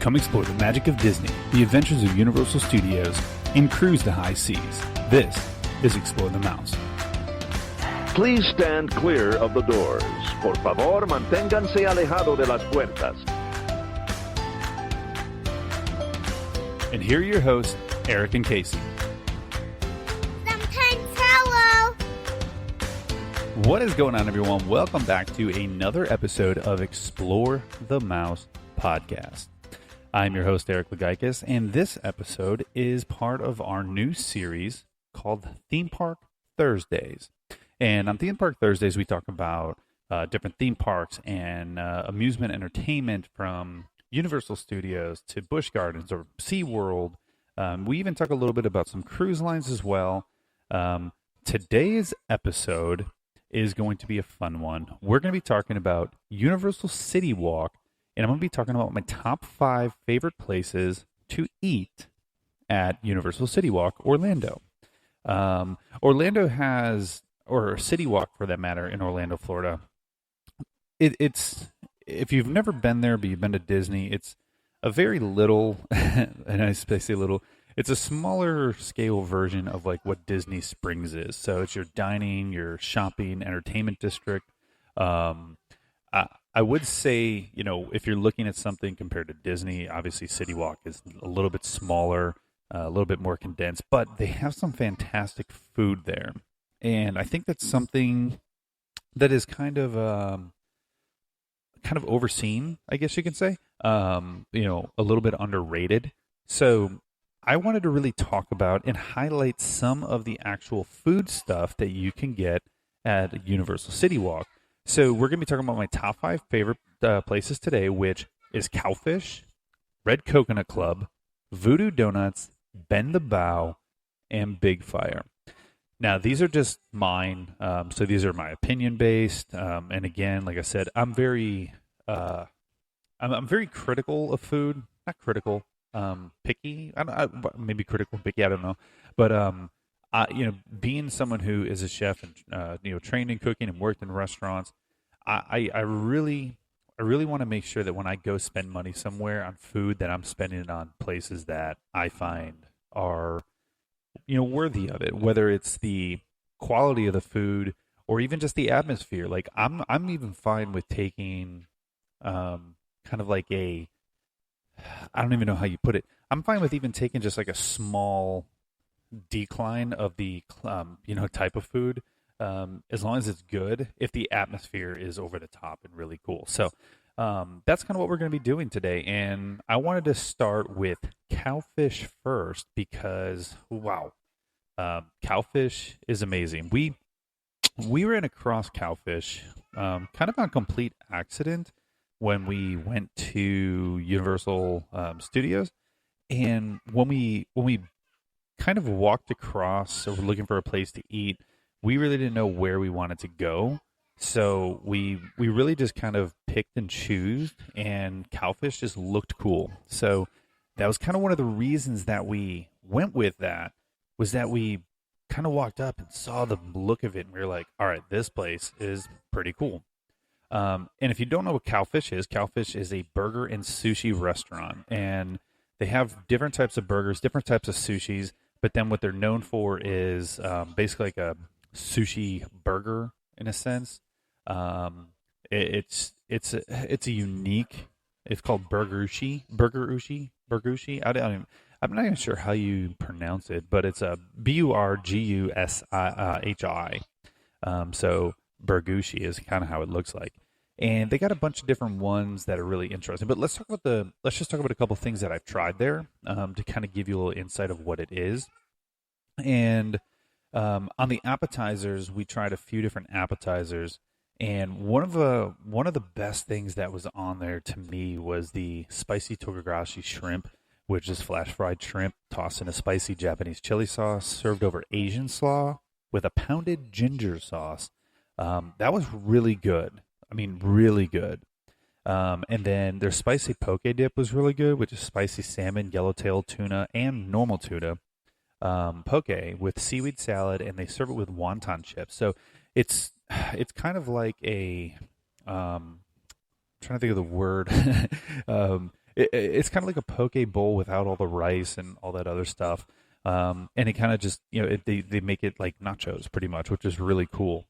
Come explore the magic of Disney, the adventures of Universal Studios, and cruise the high seas. This is Explore the Mouse. Please stand clear of the doors. Por favor, manténganse alejado de las puertas. And here are your hosts, Eric and Casey. Sometimes hello. What is going on, everyone? Welcome back to another episode of Explore the Mouse podcast. I'm your host, Eric Lagaikis, and this episode is part of our new series called Theme Park Thursdays. And on Theme Park Thursdays, we talk about different theme parks and amusement entertainment from Universal Studios to Busch Gardens or SeaWorld. We even talk a little bit about some cruise lines as well. Today's episode is going to be a fun one. We're going to be talking about Universal CityWalk, and I'm going to be talking about my top 5 favorite places to eat at Universal CityWalk Orlando. Orlando has, or CityWalk for that matter, in Orlando, Florida. It's if you've never been there, but you've been to Disney, it's a very little, and I say little, it's a smaller scale version of like what Disney Springs is. So it's your dining, your shopping, entertainment district. I would say, you know, if you're looking at something compared to Disney, obviously CityWalk is a little bit smaller, a little bit more condensed, but they have some fantastic food there. And I think that's something that is kind of overseen, I guess you can say, a little bit underrated. So I wanted to really talk about and highlight some of the actual food stuff that you can get at Universal CityWalk. So we're going to be talking about my top 5 favorite places today, which is Cowfish, Red Coconut Club, Voodoo Donuts, Bend the Bow, and Big Fire. Now, these are just mine, so these are my opinion-based, and again, like I said, I'm very critical of food. Not critical, picky. Maybe critical, picky. I don't know, but being someone who is a chef and trained in cooking and worked in restaurants, I really want to make sure that when I go spend money somewhere on food, that I'm spending it on places that I find are worthy of it, whether it's the quality of the food or even just the atmosphere. Like I'm even fine with taking kind of like I don't even know how you put it. I'm fine with even taking just like a small decline of the type of food, as long as it's good, if the atmosphere is over the top and really cool. So that's kind of what we're going to be doing today, and I wanted to start with Cowfish first because wow, Cowfish is amazing. We ran across Cowfish kind of on complete accident when we went to Universal Studios, and when we kind of walked across, so we're looking for a place to eat, we really didn't know where we wanted to go. So we really just kind of picked and chose, and Cowfish just looked cool. So that was kind of one of the reasons that we went with that, was that we kind of walked up and saw the look of it, and we were like, all right, this place is pretty cool. And if you don't know what Cowfish is a burger and sushi restaurant, and they have different types of burgers, different types of sushis, but then what they're known for is basically like a sushi burger in a sense. It's a unique. It's called burgushi. I'm not even sure how you pronounce it, but it's a burgushi. So burgushi is kind of how it looks like. And they got a bunch of different ones that are really interesting. But let's just talk about a couple things that I've tried there to kind of give you a little insight of what it is. And on the appetizers, we tried a few different appetizers, and one of the best things that was on there to me was the spicy togarashi shrimp, which is flash fried shrimp tossed in a spicy Japanese chili sauce, served over Asian slaw with a pounded ginger sauce. That was really good. I mean, really good. And then their spicy poke dip was really good, which is spicy salmon, yellowtail tuna, and normal tuna poke with seaweed salad, and they serve it with wonton chips. So it's kind of like a trying to think of the word. it's kind of like a poke bowl without all the rice and all that other stuff. And it kind of just, they make it like nachos pretty much, which is really cool.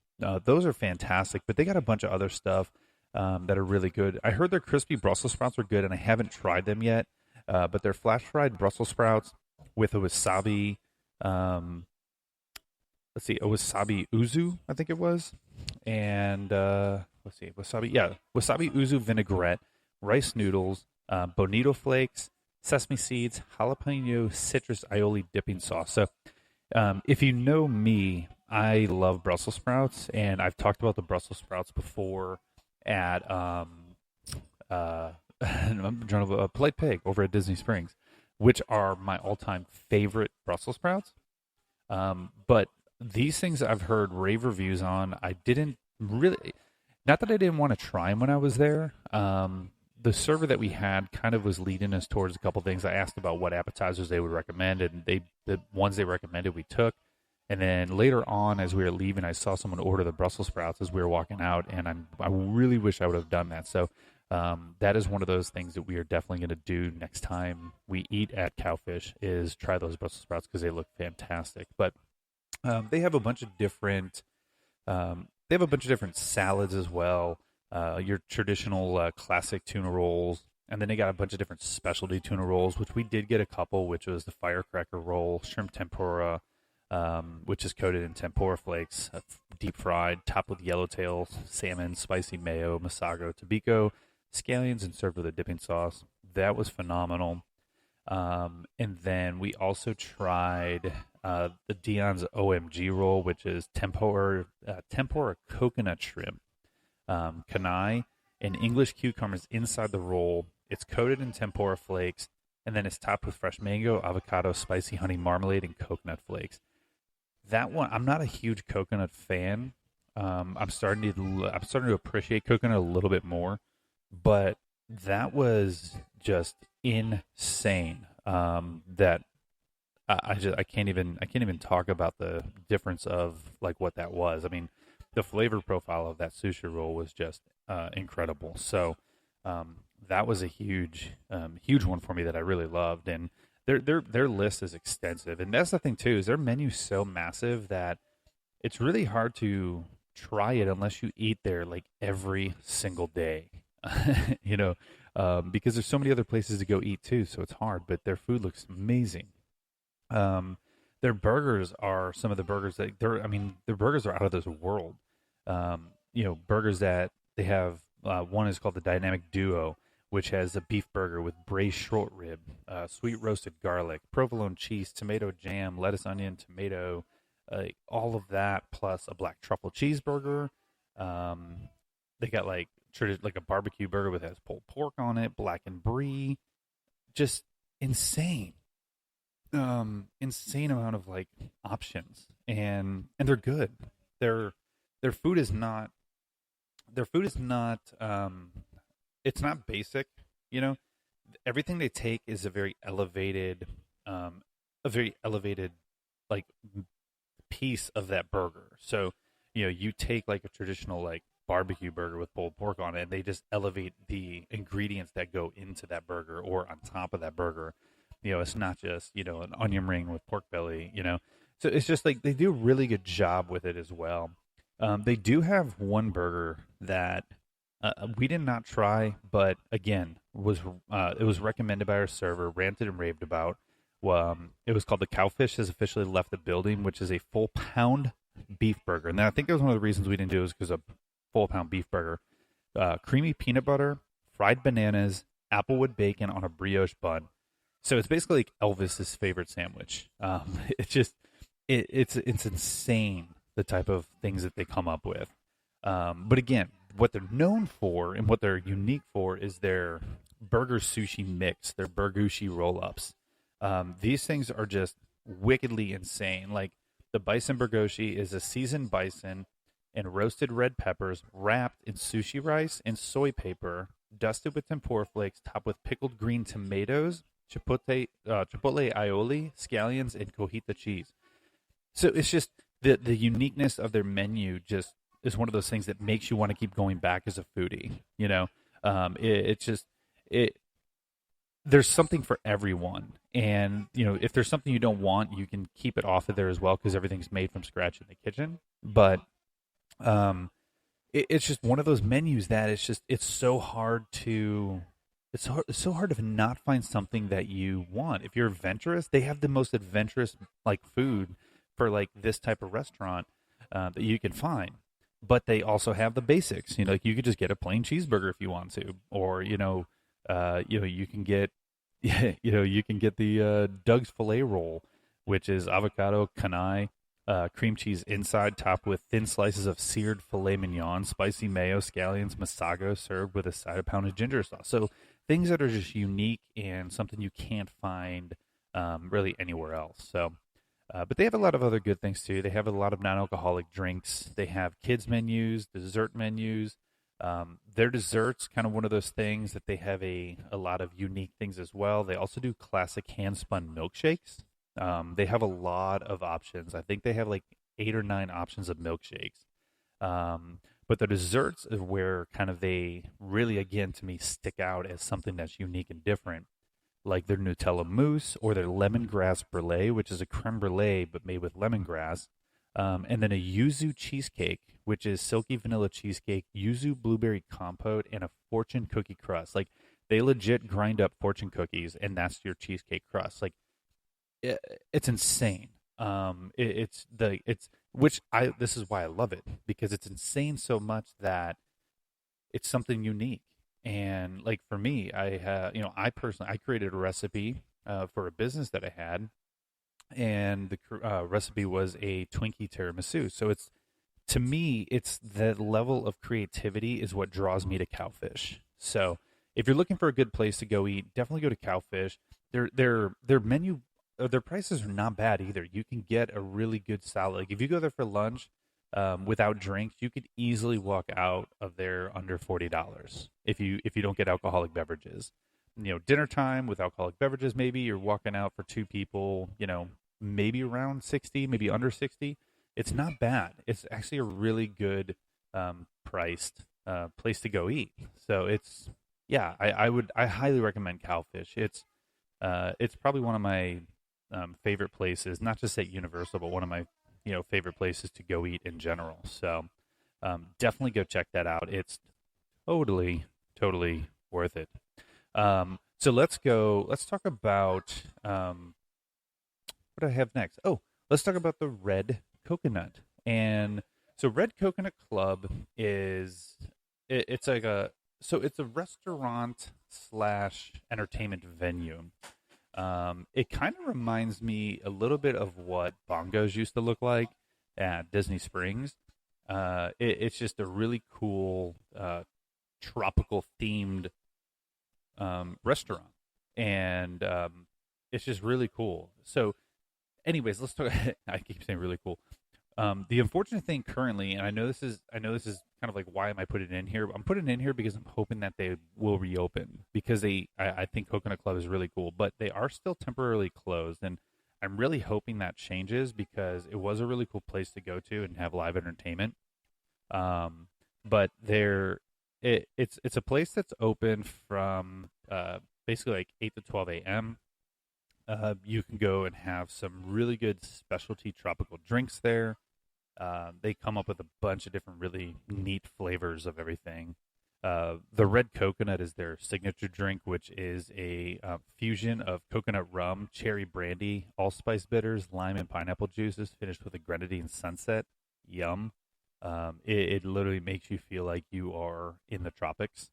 Those are fantastic, but they got a bunch of other stuff that are really good. I heard their crispy Brussels sprouts are good, and I haven't tried them yet. But they're flash fried Brussels sprouts with a wasabi. Let's see, a wasabi uzu, I think it was, and let's see, wasabi, yeah, wasabi uzu vinaigrette, rice noodles, bonito flakes, sesame seeds, jalapeno citrus aioli dipping sauce. So, if you know me, I love Brussels sprouts, and I've talked about the Brussels sprouts before at I'm drawing a Polite Pig over at Disney Springs, which are my all-time favorite Brussels sprouts. But these things I've heard rave reviews on. I didn't really, not that I didn't want to try them when I was there. The server that we had kind of was leading us towards a couple things. I asked about what appetizers they would recommend, and the ones they recommended we took. And then later on, as we were leaving, I saw someone order the Brussels sprouts as we were walking out, and I really wish I would have done that. So that is one of those things that we are definitely going to do next time we eat at Cowfish is try those Brussels sprouts because they look fantastic. But they have a bunch of different salads as well. Your traditional classic tuna rolls, and then they got a bunch of different specialty tuna rolls, which we did get a couple, which was the firecracker roll, shrimp tempura, which is coated in tempura flakes, deep fried, topped with yellowtail salmon, spicy mayo, masago, tobiko, scallions, and served with a dipping sauce. That was phenomenal. And then we also tried the Dion's OMG roll, which is tempura coconut shrimp, kanai, and English cucumbers inside the roll. It's coated in tempura flakes, and then it's topped with fresh mango, avocado, spicy honey marmalade, and coconut flakes. That one, I'm not a huge coconut fan. I'm starting to appreciate coconut a little bit more, but that was just insane. That I can't even talk about the difference of like what that was. I mean, the flavor profile of that sushi roll was just incredible. So that was a huge one for me that I really loved, and their list is extensive, and that's the thing too, is their menu's so massive that it's really hard to try it unless you eat there like every single day. Because there's so many other places to go eat too, so it's hard, but their food looks amazing. Their burgers are some of the burgers that their burgers are out of this world. Burgers that they have, one is called the Dynamic Duo, which has a beef burger with braised short rib, sweet roasted garlic, provolone cheese, tomato jam, lettuce, onion, tomato, all of that, plus a black truffle cheeseburger. They got like a barbecue burger with has pulled pork on it, blackened brie, just insane, insane amount of like options, and they're good. Their food is not. It's not basic, Everything they take is a very elevated like piece of that burger. So, you take like a traditional like barbecue burger with pulled pork on it, and they just elevate the ingredients that go into that burger or on top of that burger. It's not just, an onion ring with pork belly, So it's just like they do a really good job with it as well. They do have one burger that we did not try, but again, it was recommended by our server, ranted and raved about. It was called the Cowfish has officially left the building, which is a full pound beef burger. And I think that was one of the reasons we didn't do it was because of full pound beef burger. Creamy peanut butter, fried bananas, applewood bacon on a brioche bun. So it's basically like Elvis's favorite sandwich. It's insane the type of things that they come up with. But again, what they're known for and what they're unique for is their burger sushi mix, their burgushi roll-ups. These things are just wickedly insane. Like the bison burgoshi is a seasoned bison and roasted red peppers wrapped in sushi rice and soy paper, dusted with tempura flakes, topped with pickled green tomatoes, chipotle aioli, scallions, and cojita cheese. So it's just the uniqueness of their menu just is one of those things that makes you want to keep going back as a foodie. there's something for everyone. And, if there's something you don't want, you can keep it off of there as well because everything's made from scratch in the kitchen. But um, it's just one of those menus that it's so hard to it's so hard to not find something that you want. If you're adventurous, they have the most adventurous like food for like this type of restaurant that you can find. But they also have the basics. Like you could just get a plain cheeseburger if you want to, or you can get you can get the Doug's filet roll, which is avocado, canai, cream cheese inside, topped with thin slices of seared filet mignon, spicy mayo, scallions, masago, served with a side of pounded ginger sauce. So things that are just unique and something you can't find really anywhere else. So, but they have a lot of other good things too. They have a lot of non-alcoholic drinks. They have kids menus, dessert menus. Their desserts, kind of one of those things that they have a lot of unique things as well. They also do classic hand-spun milkshakes. They have a lot of options. I think they have like 8 or 9 options of milkshakes. But the desserts is where kind of they really, again, to me, stick out as something that's unique and different. Like their Nutella mousse or their lemongrass brulee, which is a creme brulee but made with lemongrass. And then a yuzu cheesecake, which is silky vanilla cheesecake, yuzu blueberry compote, and a fortune cookie crust. Like they legit grind up fortune cookies, and that's your cheesecake crust. Like it's insane. This is why I love it, because it's insane so much that it's something unique. And like for me, I personally I created a recipe for a business that I had, and the recipe was a Twinkie tiramisu. So it's, to me, it's the level of creativity is what draws me to Cowfish. So if you're looking for a good place to go eat, definitely go to Cowfish. Their menu, their prices are not bad either. You can get a really good salad. Like if you go there for lunch without drinks, you could easily walk out of there under $40 if you don't get alcoholic beverages. Dinner time with alcoholic beverages, maybe you're walking out for 2 people, maybe around 60, maybe under 60. It's not bad. It's actually a really good priced place to go eat. So it's, yeah, I highly recommend Cowfish. It's probably one of my favorite places, not just at Universal, but one of my favorite places to go eat in general. So definitely go check that out. It's totally worth it. So let's talk about what do I have next? Oh, let's talk about the Red Coconut. And so Red Coconut Club is it's a restaurant slash entertainment venue. It kind of reminds me a little bit of what Bongos used to look like at Disney Springs. It's just a really cool tropical themed restaurant, and it's just really cool. So, anyways, let's talk. I keep saying really cool. The unfortunate thing currently, and I know this is kind of like, why am I putting it in here? I'm putting it in here because I'm hoping that they will reopen, because I think Coconut Club is really cool, but they are still temporarily closed, and I'm really hoping that changes because it was a really cool place to go to and have live entertainment. But it's a place that's open from basically like 8 to 12 a.m. You can go and have some really good specialty tropical drinks there. They come up with a bunch of different really neat flavors of everything. The Red Coconut is their signature drink, which is a fusion of coconut rum, cherry brandy, allspice bitters, lime, and pineapple juices, finished with a grenadine sunset. Yum. It literally makes you feel like you are in the tropics.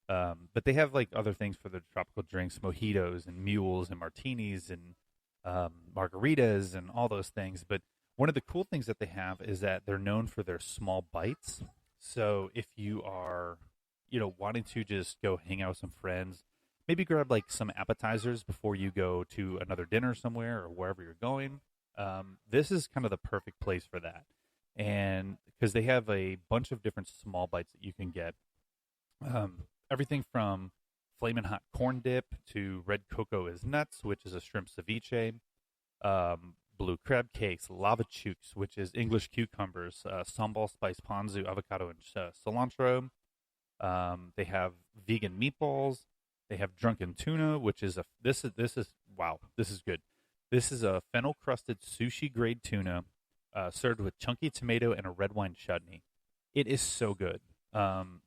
But they have like other things for the tropical drinks, mojitos and mules and martinis and margaritas and all those things. But one of the cool things that they have is that they're known for their small bites. So if you are, wanting to just go hang out with some friends, maybe grab like some appetizers before you go to another dinner somewhere or wherever you're going. This is kind of the perfect place for that. And because they have a bunch of different small bites that you can get. Everything from flamin' hot corn dip to red cocoa is nuts, which is a shrimp ceviche, blue crab cakes, lava chukes, which is English cucumbers, sambal spice ponzu, avocado, and cilantro. They have vegan meatballs. They have Drunken Tuna, which is this is wow, this is good. This is a fennel crusted sushi grade tuna, served with chunky tomato and a red wine chutney. It is so good.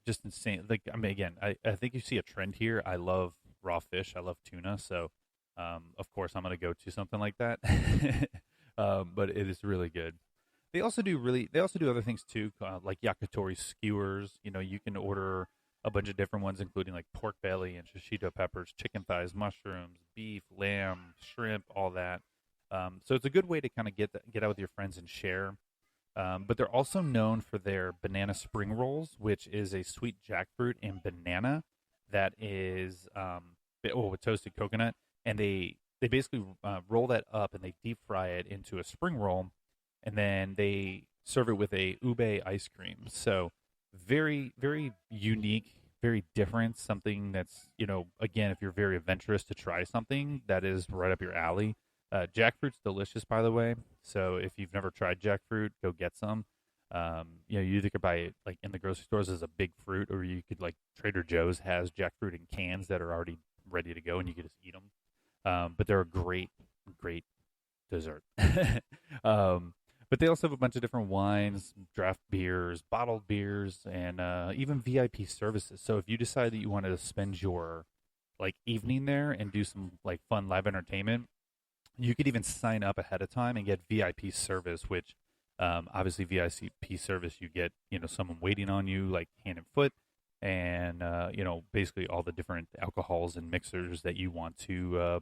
Just insane. Like, I mean, again, I think you see a trend here. I love raw fish. I love tuna. So, of course, I'm going to go to something like that. But it is really good. They also do other things too, like yakitori skewers. You know, you can order a bunch of different ones, including like pork belly and shishito peppers, chicken thighs, mushrooms, beef, lamb, shrimp, all that. So it's a good way to kind of get out with your friends and share. But they're also known for their banana spring rolls, which is a sweet jackfruit and banana that is with toasted coconut, and they basically roll that up and they deep fry it into a spring roll, and then they serve it with a ube ice cream. So very very unique, very different. Something that's, again, if you're very adventurous to try something that is right up your alley. Jackfruit's delicious, by the way. So if you've never tried jackfruit, go get some. You either could buy it like in the grocery stores as a big fruit, or you could, like, Trader Joe's has jackfruit in cans that are already ready to go, and you could just eat them. But they're a great, great dessert. But they also have a bunch of different wines, draft beers, bottled beers, and even VIP services. So if you decide that you want to spend your like evening there and do some like fun live entertainment, you could even sign up ahead of time and get VIP service, which obviously VIP service, you get, someone waiting on you like hand and foot, and basically all the different alcohols and mixers that you want to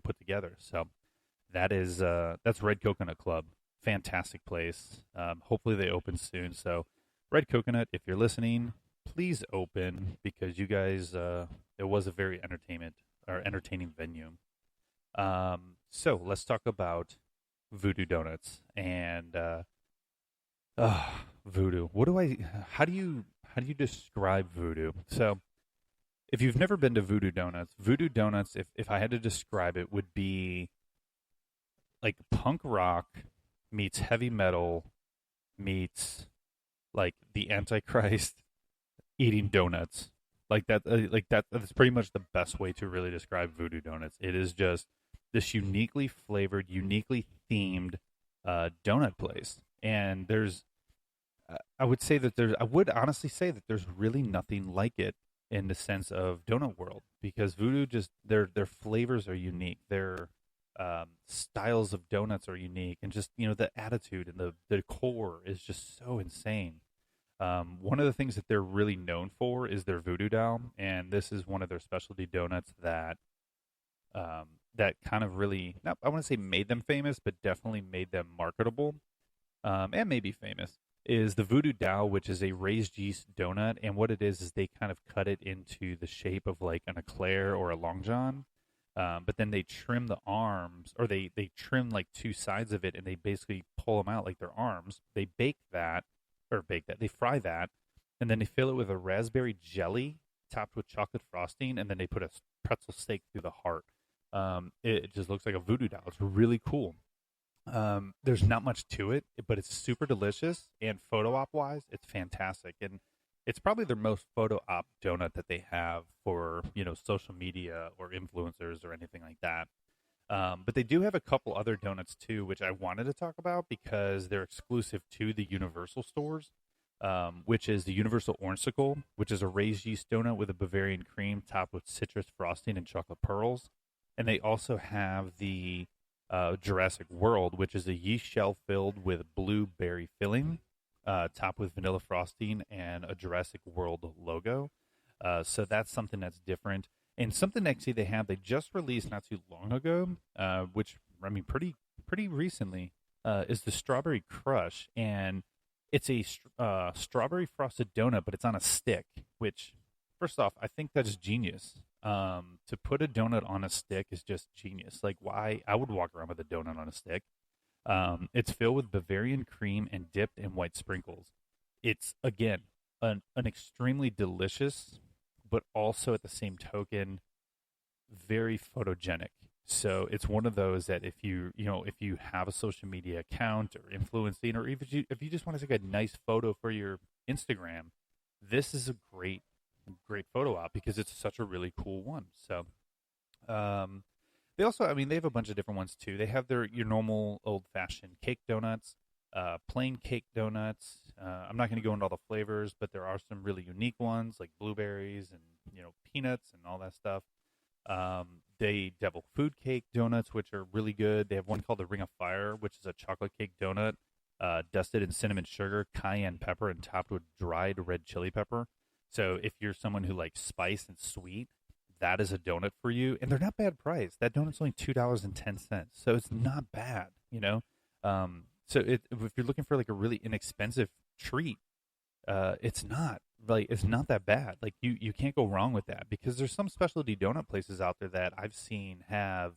put together. So that's Red Coconut Club. Fantastic place. Hopefully they open soon. So Red Coconut, if you're listening, please open, because you guys, it was a very entertaining venue. So let's talk about Voodoo Donuts and Voodoo. How do you describe Voodoo? So if you've never been to Voodoo Donuts, if I had to describe it, would be like punk rock meets heavy metal meets like the Antichrist eating donuts. Like that, that's pretty much the best way to really describe Voodoo Donuts. It is just this uniquely flavored, uniquely themed donut place. And I would honestly say that there's really nothing like it in the sense of donut world, because Voodoo just, their flavors are unique. Their styles of donuts are unique, and just, the attitude and the decor is just so insane. One of the things that they're really known for is their voodoo doll, and this is one of their specialty donuts that that kind of really, not, I want to say made them famous, but definitely made them marketable, and maybe famous, is the Voodoo Dow, which is a raised yeast donut. And what it is they kind of cut it into the shape of like an eclair or a long john, but then they trim the arms, or they trim like two sides of it, and they basically pull them out like their arms. They they fry that, and then they fill it with a raspberry jelly topped with chocolate frosting, and then they put a pretzel steak through the heart. It just looks like a voodoo doll. It's really cool. There's not much to it, but it's super delicious, and photo op wise, it's fantastic. And it's probably their most photo op donut that they have for, social media or influencers or anything like that. But they do have a couple other donuts too, which I wanted to talk about because they're exclusive to the Universal stores, which is the Universal Ornsicle, which is a raised yeast donut with a Bavarian cream topped with citrus frosting and chocolate pearls. And they also have the Jurassic World, which is a yeast shell filled with blueberry filling, topped with vanilla frosting and a Jurassic World logo. So that's something that's different. And something actually they just released not too long ago, which, I mean, pretty recently, is the Strawberry Crush. And it's a strawberry frosted donut, but it's on a stick, which, first off, I think that's genius. To put a donut on a stick is just genius. Like, why? I would walk around with a donut on a stick. It's filled with Bavarian cream and dipped in white sprinkles. It's, again, an extremely delicious, but also at the same token, very photogenic. So it's one of those that if you have a social media account or influencing, or if you just want to take a nice photo for your Instagram, this is a great great photo op because it's such a really cool one. So um, they also, I mean, they have a bunch of different ones too. They have your normal old fashioned cake donuts, plain cake donuts. I'm not going to go into all the flavors, but there are some really unique ones like blueberries and peanuts and all that stuff. They devil food cake donuts, which are really good. They have one called the Ring of Fire, which is a chocolate cake donut, dusted in cinnamon sugar, cayenne pepper, and topped with dried red chili pepper. So if you're someone who likes spice and sweet, that is a donut for you. And they're not bad price. That donut's only $2.10, so it's not bad. So if you're looking for like a really inexpensive treat, it's not that bad. Like you can't go wrong with that because there's some specialty donut places out there that I've seen have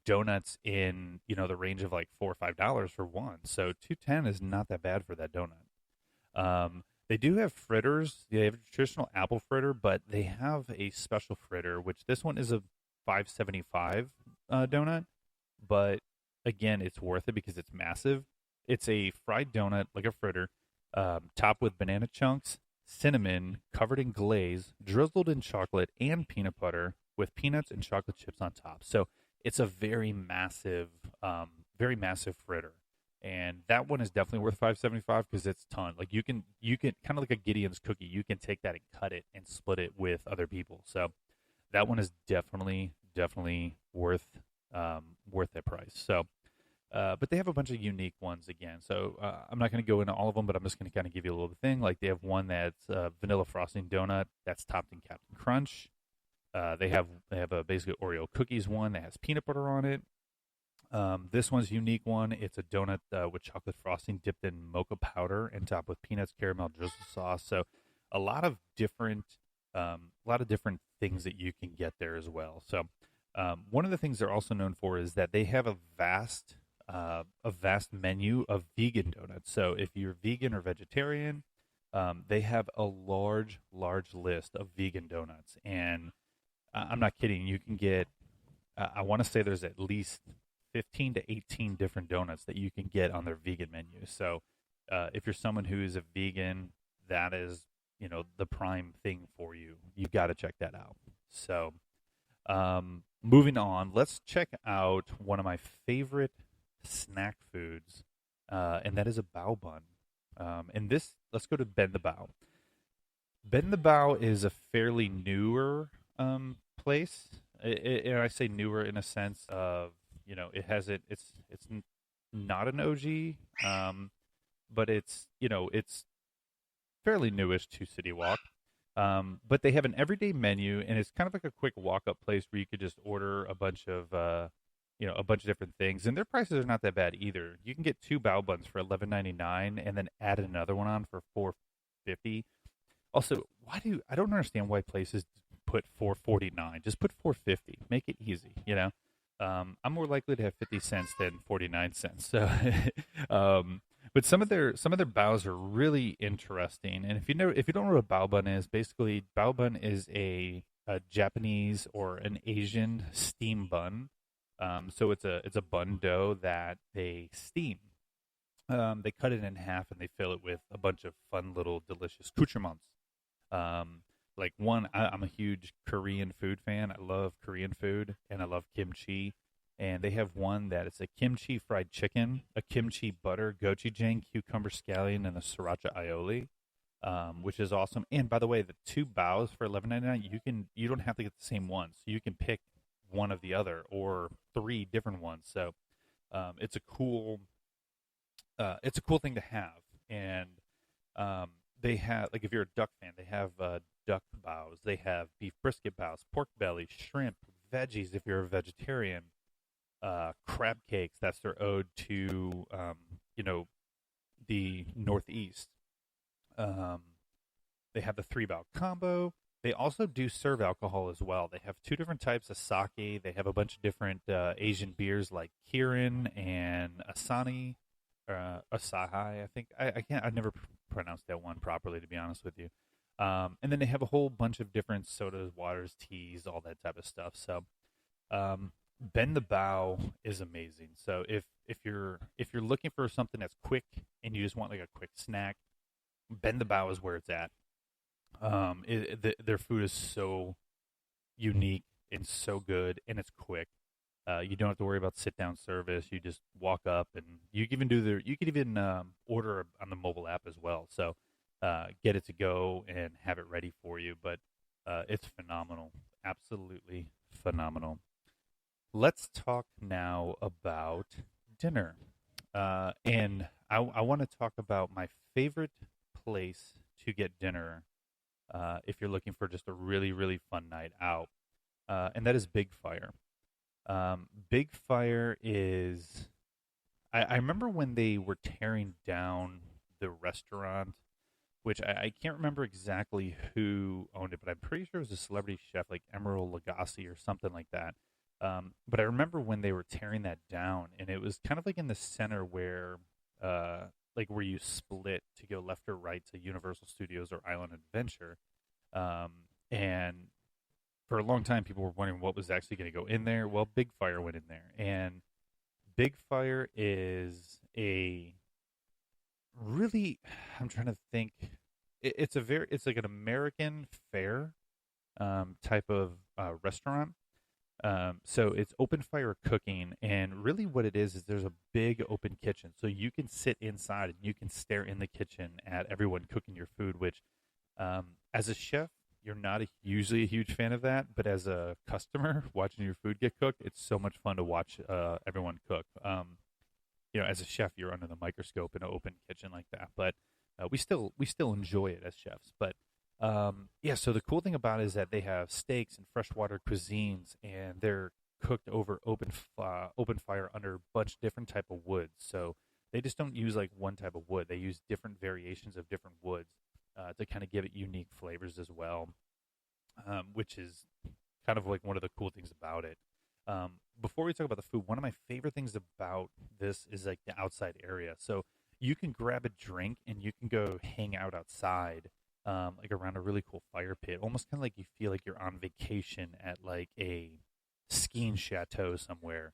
donuts in the range of like $4 or $5 for one. So 210 is not that bad for that donut. They do have fritters. They have a traditional apple fritter, but they have a special fritter, which this one is a 575 donut. But again, it's worth it because it's massive. It's a fried donut like a fritter, topped with banana chunks, cinnamon, covered in glaze, drizzled in chocolate and peanut butter, with peanuts and chocolate chips on top. So it's a very massive fritter, and that one is definitely worth 575 because it's a ton. Like you can kind of like a Gideon's cookie. You can take that and cut it and split it with other people. So that one is definitely worth that price. So. But they have a bunch of unique ones again. So I'm not going to go into all of them, but I'm just going to kind of give you a little thing. Like they have one that's vanilla frosting donut that's topped in Captain Crunch. They have a basically Oreo cookies one that has peanut butter on it. This one's a unique one. It's a donut with chocolate frosting dipped in mocha powder and topped with peanuts, caramel, drizzle sauce. So a lot of different things that you can get there as well. So one of the things they're also known for is that they have a vast menu of vegan donuts. So if you're vegan or vegetarian, they have a large list of vegan donuts. And I'm not kidding. You can get, I want to say there's at least 15 to 18 different donuts that you can get on their vegan menu. So if you're someone who is a vegan, that is, the prime thing for you. You got to check that out. So moving on, let's check out one of my favorite snack foods, and that is a bao bun. Let's go to Bend the Bao. Bend the Bao is a fairly newer place, and I say newer in a sense of it's not an OG, but it's fairly newish to CityWalk. But they have an everyday menu, and it's kind of like a quick walk-up place where you could just order a bunch of different things, and their prices are not that bad either. You can get 2 bao buns for $11.99, and then add another one on for $4.50. Also, I don't understand why places put $4.49. Just put $4.50. Make it easy. I'm more likely to have 50 cents than 49 cents. So, but some of their baos are really interesting. And if you don't know what a bao bun is, basically bao bun is a Japanese or an Asian steam bun. So it's a bun dough that they steam. They cut it in half and they fill it with a bunch of fun little delicious accoutrements. Like I'm a huge Korean food fan. I love Korean food and I love kimchi. And they have one that it's a kimchi fried chicken, a kimchi butter gochujang, cucumber scallion, and a sriracha aioli, which is awesome. And by the way, the 2 baos for $11.99, you don't have to get the same one, so you can pick one of the other or 3 different ones. So it's a cool thing to have. And they have, like, if you're a duck fan, they have duck baos. They have beef brisket baos, pork belly, shrimp, veggies if you're a vegetarian, crab cakes. That's their ode to the Northeast. They have the 3 bao combo. They also do serve alcohol as well. They have 2 different types of sake. They have a bunch of different Asian beers like Kirin and Asahi, I think. I've never pronounced that one properly, to be honest with you. And then they have a whole bunch of different sodas, waters, teas, all that type of stuff. So Bend the Bao is amazing. So if you're looking for something that's quick and you just want like a quick snack, Bend the Bao is where it's at. Their food is so unique and so good, and it's quick. You don't have to worry about sit down service. You just walk up, and you can even You can even order on the mobile app as well. So get it to go and have it ready for you. But it's phenomenal, absolutely phenomenal. Let's talk now about dinner, and I want to talk about my favorite place to get dinner if you're looking for just a really fun night out, and that is Big Fire. Big Fire is. I remember when they were tearing down the restaurant, which I can't remember exactly who owned it, but I'm pretty sure it was a celebrity chef like Emerald Lagasse or something like that. But I remember when they were tearing that down, and it was kind of like in the center where you split to go left or right to Universal Studios or Island Adventure. Um, and for a long time, people were wondering what was actually going to go in there. Well, Big Fire went in there, and Big Fire is a really. I'm trying to think. It's like an American fare type of restaurant. So it's open fire cooking, and really what it is there's a big open kitchen, so you can sit inside and you can stare in the kitchen at everyone cooking your food. Which, as a chef, you're not usually a huge fan of that, but as a customer watching your food get cooked, it's so much fun to watch everyone cook. As a chef, you're under the microscope in an open kitchen like that, but we still enjoy it as chefs. But yeah, so the cool thing about it is that they have steaks and freshwater cuisines, and they're cooked over open fire under a bunch of different type of woods. So they just don't use like one type of wood; they use different variations of different woods to kind of give it unique flavors as well, which is kind of like one of the cool things about it. Before we talk about the food, one of my favorite things about this is like the outside area. So you can grab a drink and you can go hang out outside, like around a really cool fire pit, almost kind of like you feel like you're on vacation at like a skiing chateau somewhere.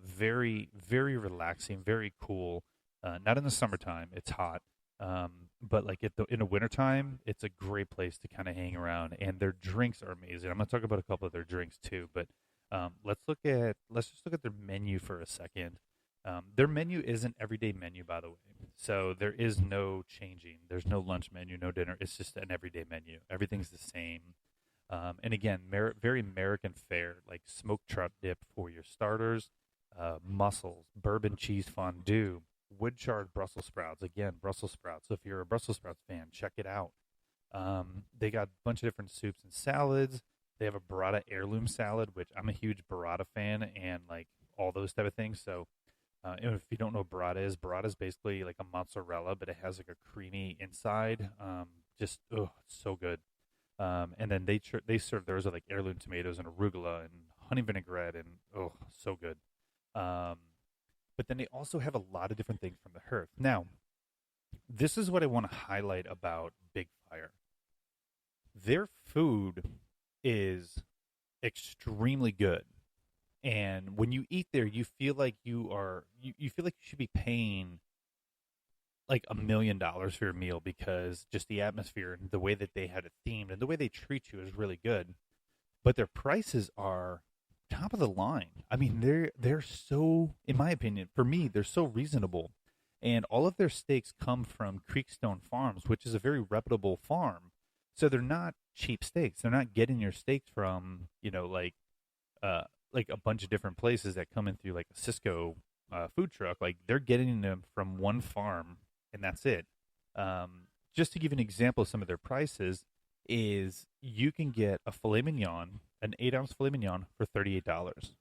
Very relaxing, very cool. Not in the summertime; it's hot. But like in the wintertime, it's a great place to kind of hang around, and their drinks are amazing. I'm gonna talk about a couple of their drinks too, but let's just look at their menu for a second. Their menu is an everyday menu, by the way. So there is no changing. There's no lunch menu, no dinner. It's just an everyday menu. Everything's the same. And again, very American fare, like smoked trout dip for your starters, mussels, bourbon cheese fondue, wood charred Brussels sprouts. Again, Brussels sprouts. So if you're a Brussels sprouts fan, check it out. They got a bunch of different soups and salads. They have a burrata heirloom salad, which I'm a huge burrata fan, and like all those type of things. So and if you don't know what burrata is basically like a mozzarella, but it has like a creamy inside. It's so good. And then they serve theirs with like heirloom tomatoes and arugula and honey vinaigrette, and so good. But then they also have a lot of different things from the hearth. Now, this is what I want to highlight about Big Fire. Their food is extremely good. And when you eat there, you feel like you feel like you should be paying like $1 million for your meal, because just the atmosphere and the way that they had it themed and the way they treat you is really good. But their prices are top of the line. I mean, they're so, in my opinion, for me, they're so reasonable. And all of their steaks come from Creekstone Farms, which is a very reputable farm. So they're not cheap steaks. They're not getting your steaks from, like a bunch of different places that come in through like a Cisco food truck. Like they're getting them from one farm, and that's it. Just to give an example of some of their prices, is you can get a filet mignon, an 8-ounce filet mignon for $38,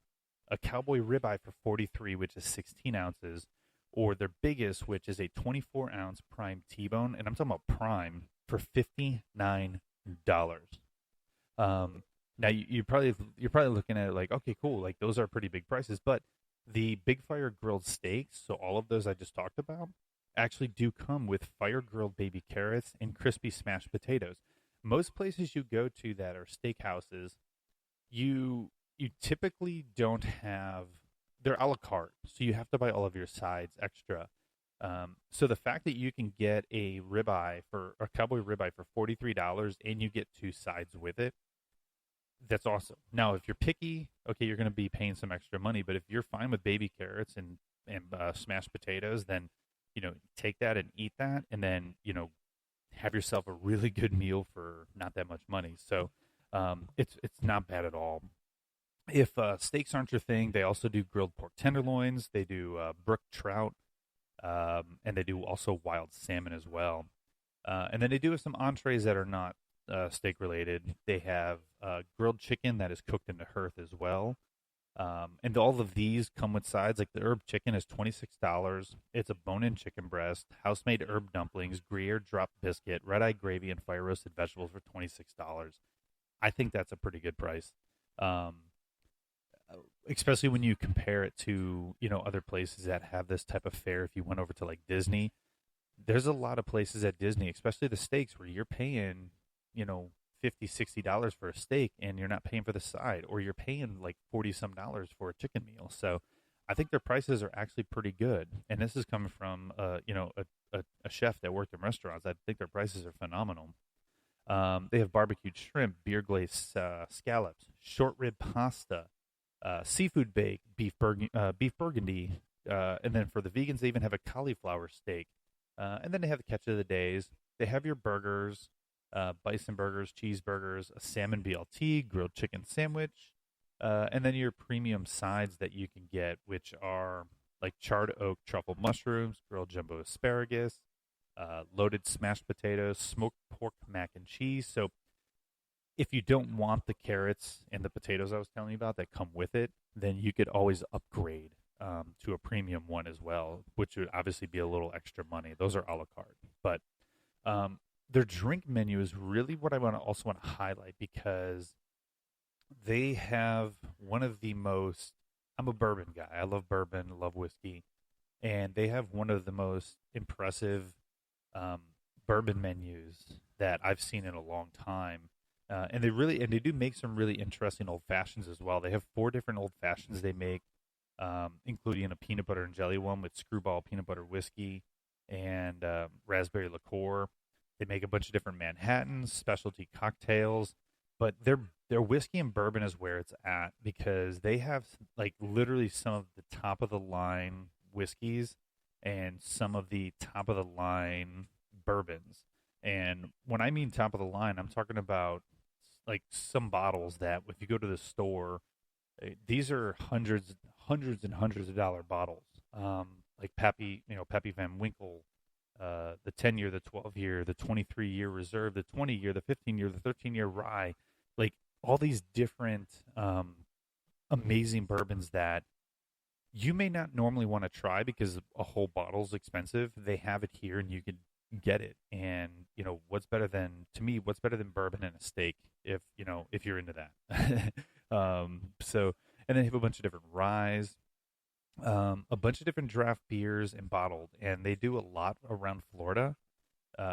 a cowboy ribeye for 43, which is 16 ounces, or their biggest, which is a 24-ounce prime T-bone, and I'm talking about prime, for $59. Now you're probably looking at it like, okay, cool, like those are pretty big prices, but the Big Fire grilled steaks, so all of those I just talked about, actually do come with fire grilled baby carrots and crispy smashed potatoes. Most places you go to that are steakhouses, you typically don't have, they're a la carte, so you have to buy all of your sides extra. So the fact that you can get a cowboy ribeye for $43 and you get two sides with it, that's awesome. Now, if you're picky, okay, you're going to be paying some extra money. But if you're fine with baby carrots and smashed potatoes, then take that and eat that, and then have yourself a really good meal for not that much money. So it's not bad at all. If steaks aren't your thing, they also do grilled pork tenderloins. They do brook trout, and they do also wild salmon as well. And then they do have some entrees that are not steak related. They have grilled chicken that is cooked in the hearth as well. And all of these come with sides. Like the herb chicken is $26. It's a bone-in chicken breast, house-made herb dumplings, Gruyere drop biscuit, red-eye gravy, and fire-roasted vegetables for $26. I think that's a pretty good price, especially when you compare it to other places that have this type of fare. If you went over to like Disney, there's a lot of places at Disney, especially the steaks, where you're paying, $50, $60 for a steak and you're not paying for the side, or you're paying like 40 some dollars for a chicken meal. So I think their prices are actually pretty good. And this is coming from, a chef that worked in restaurants. I think their prices are phenomenal. They have barbecued shrimp, beer glazed scallops, short rib pasta, seafood bake, beef burgundy, and then for the vegans, they even have a cauliflower steak. And then they have the catch of the days. They have your burgers, bison burgers, cheeseburgers, a salmon BLT, grilled chicken sandwich, and then your premium sides that you can get, which are like charred oak truffle mushrooms, grilled jumbo asparagus, loaded smashed potatoes, smoked pork mac and cheese. So if you don't want the carrots and the potatoes I was telling you about that come with it, then you could always upgrade to a premium one as well, which would obviously be a little extra money. Those are a la carte. But their drink menu is really what I also want to highlight, because they have one of the most. I'm a bourbon guy. I love bourbon, love whiskey, and they have one of the most impressive bourbon menus that I've seen in a long time. And they do make some really interesting old fashions as well. They have 4 different old fashions they make, including a peanut butter and jelly one with screwball peanut butter whiskey and raspberry liqueur. They make a bunch of different Manhattans, specialty cocktails, but their whiskey and bourbon is where it's at, because they have like literally some of the top of the line whiskeys and some of the top of the line bourbons. And when I mean top of the line, I'm talking about like some bottles that if you go to the store, these are hundreds and hundreds of dollar bottles. Like Pappy Van Winkle, the 10-year, the 12-year, the 23-year reserve, the 20-year, the 15-year, the 13-year rye, like all these different amazing bourbons that you may not normally want to try because a whole bottle's expensive. They have it here and you can get it. And what's better than bourbon and a steak, if you're into that. So, and then they have a bunch of different ryes, a bunch of different draft beers and bottled, and they do a lot around Florida.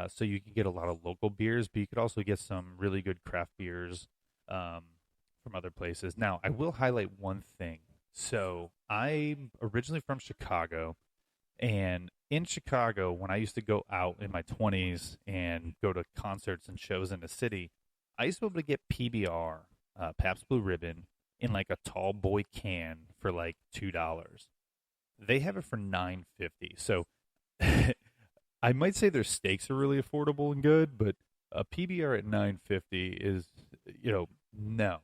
So you can get a lot of local beers, but you could also get some really good craft beers from other places. Now, I will highlight one thing. So I'm originally from Chicago, and in Chicago, when I used to go out in my 20s and go to concerts and shows in the city, I used to be able to get PBR, Pabst Blue Ribbon, in like a tall boy can for like $2. They have it for $9.50. So I might say their steaks are really affordable and good, but a PBR at $9.50 is, no,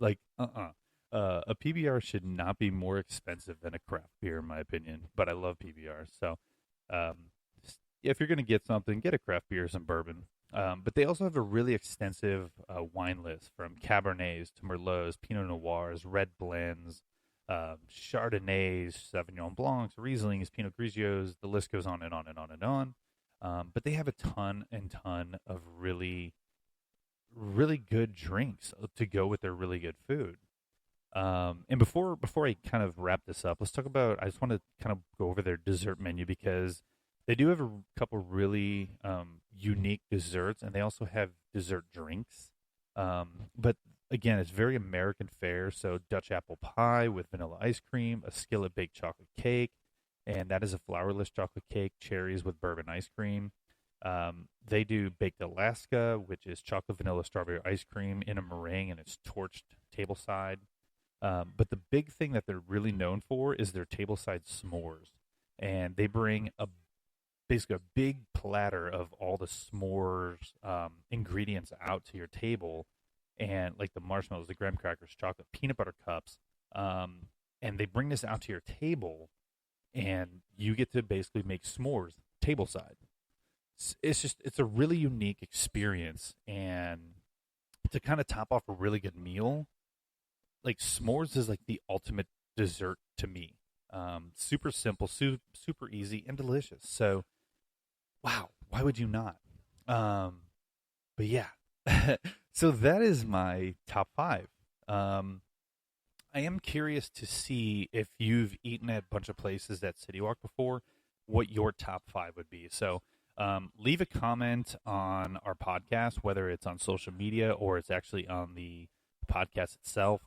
like a PBR should not be more expensive than a craft beer, in my opinion. But I love PBR, so if you're gonna get something, get a craft beer, some bourbon. But they also have a really extensive wine list, from Cabernets to Merlots, Pinot Noirs, red blends, Chardonnays, Sauvignon Blancs, Rieslings, Pinot Grigios. The list goes on and on and on and on. But they have a ton of really, really good drinks to go with their really good food. And before I kind of wrap this up, let's talk about. I just want to kind of go over their dessert menu, because they do have a couple really unique desserts, and they also have dessert drinks. But again, it's very American fare. So Dutch apple pie with vanilla ice cream, a skillet baked chocolate cake, and that is a flourless chocolate cake, cherries with bourbon ice cream. They do baked Alaska, which is chocolate vanilla strawberry ice cream in a meringue, and it's torched tableside. But the big thing that they're really known for is their tableside s'mores, and they bring basically a big platter of all the s'mores ingredients out to your table, and like the marshmallows, the graham crackers, chocolate, peanut butter cups, and they bring this out to your table, and you get to basically make s'mores tableside. It's a really unique experience, and to kind of top off a really good meal, like s'mores is like the ultimate dessert to me. Super simple, super easy, and delicious. So, wow, why would you not? But yeah, so that is my top five. I am curious to see if you've eaten at a bunch of places at City Walk before, what your top five would be. So leave a comment on our podcast, whether it's on social media or it's actually on the podcast itself.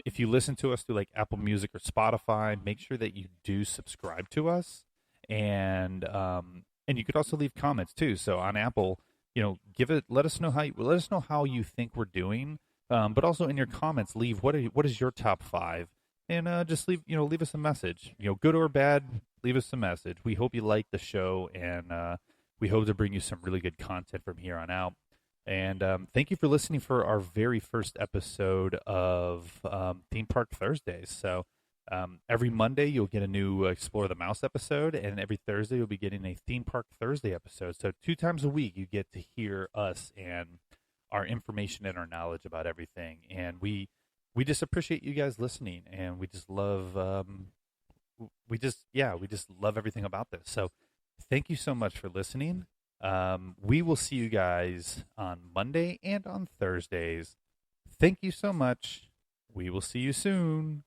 If you listen to us through like Apple Music or Spotify, make sure that you do subscribe to us, and you could also leave comments too. So on Apple, let us know how you think we're doing. But also in your comments, leave what is your top five, and just leave us a message. Good or bad, leave us a message. We hope you like the show, and we hope to bring you some really good content from here on out. And thank you for listening for our very first episode of Theme Park Thursdays. So every Monday you'll get a new Explore the Mouse episode, and every Thursday you'll be getting a Theme Park Thursday episode. So 2 times a week you get to hear us and our information and our knowledge about everything. And we just appreciate you guys listening, and we just love we just love everything about this. So thank you so much for listening. We will see you guys on Monday and on Thursdays. Thank you so much. We will see you soon.